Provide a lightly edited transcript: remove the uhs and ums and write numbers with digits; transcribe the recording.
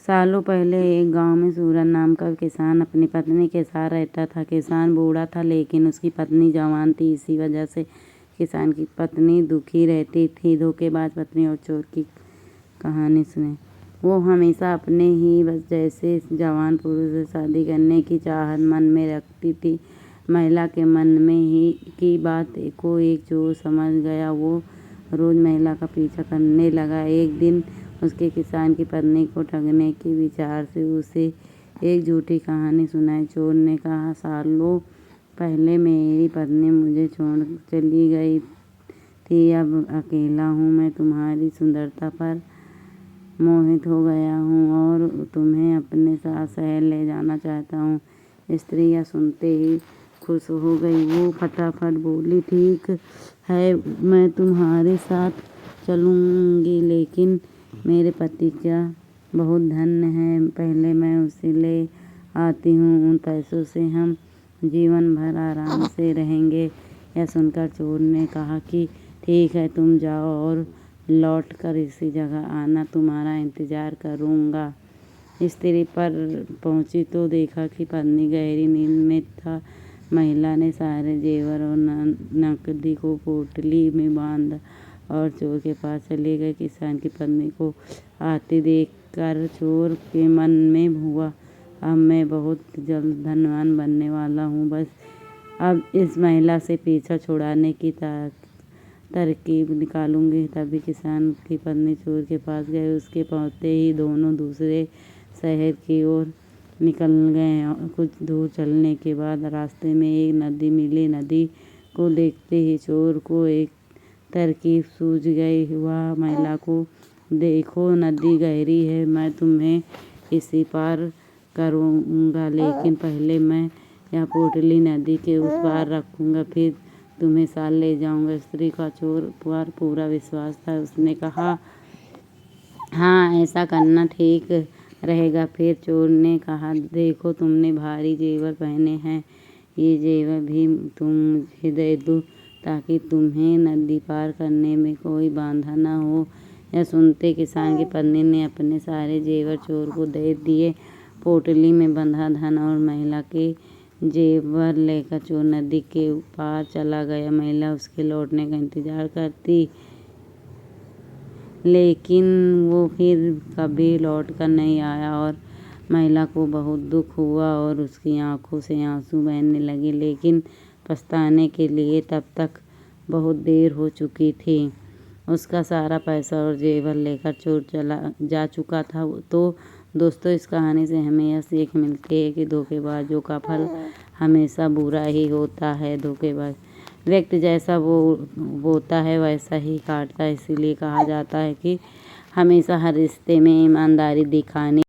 सालों पहले एक गांव में सूरन नाम का किसान अपनी पत्नी के साथ रहता था। किसान बूढ़ा था लेकिन उसकी पत्नी जवान थी। इसी वजह से किसान की पत्नी दुखी रहती थी। धोखेबाज पत्नी और चोर की कहानी सुने। वो हमेशा अपने ही बस जैसे जवान पुरुष से शादी करने की चाहत मन में रखती थी। महिला के मन में ही की बात को एक चोर समझ गया। वो रोज महिला का पीछा करने लगा। एक दिन उसके किसान की पत्नी को ठगने के विचार से उसे एक झूठी कहानी सुनाई। चोर ने कहा, सालों पहले मेरी पत्नी मुझे छोड़ चली गई थी। अब अकेला हूँ। मैं तुम्हारी सुंदरता पर मोहित हो गया हूँ और तुम्हें अपने साथ शहर ले जाना चाहता हूँ। स्त्री यह सुनते ही खुश हो गई। वो फटाफट बोली, ठीक है, मैं तुम्हारे साथ चलूँगी, लेकिन मेरे पति का बहुत धन है। पहले मैं उसे ले आती हूँ। उन पैसों से हम जीवन भर आराम से रहेंगे। यह सुनकर चोर ने कहा कि ठीक है, तुम जाओ और लौट कर इसी जगह आना, तुम्हारा इंतजार करूँगा। स्त्री पर पहुँची तो देखा कि पत्नी गहरी नींद में था। महिला ने सारे जेवर और नकदी को पोटली में बांधा और चोर के पास चले गए। किसान की पत्नी को आते देखकर चोर के मन में हुआ, अब मैं बहुत जल्द धनवान बनने वाला हूँ। बस अब इस महिला से पीछा छुड़ाने की तरकीब निकालूंगी। तभी किसान की पत्नी चोर के पास गए। उसके पहुँचते ही दोनों दूसरे शहर की ओर निकल गए। कुछ दूर चलने के बाद रास्ते में एक नदी मिली। नदी को देखते ही चोर को एक तरकीब सूझ गई। वह महिला को, देखो नदी गहरी है, मैं तुम्हें इसी पार करूँगा, लेकिन पहले मैं यह पोटली नदी के उस पार रखूँगा, फिर तुम्हें साथ ले जाऊँगा। स्त्री का चोर पर पूरा विश्वास था। उसने कहा, हाँ, ऐसा करना ठीक रहेगा। फिर चोर ने कहा, देखो तुमने भारी जेवर पहने हैं, ये जेवर भी तुम मुझे दे दो ताकि तुम्हें नदी पार करने में कोई बाधा न हो। यह सुनते किसान की पत्नी ने अपने सारे जेवर चोर को दे दिए। पोटली में बंधा धन और महिला के जेवर लेकर चोर नदी के पार चला गया। महिला उसके लौटने का इंतजार करती, लेकिन वो फिर कभी लौट कर नहीं आया और महिला को बहुत दुख हुआ और उसकी आंखों से आंसू बहने लगे। लेकिन पछताने के लिए तब तक बहुत देर हो चुकी थी। उसका सारा पैसा और जेवर लेकर चोर चला जा चुका था। तो दोस्तों, इस कहानी से हमें यह सीख मिलती है कि धोखेबाजों का फल हमेशा बुरा ही होता है। धोखेबाज व्यक्ति जैसा वो बोता है वैसा ही काटता है। इसीलिए कहा जाता है कि हमेशा हर रिश्ते में ईमानदारी दिखानी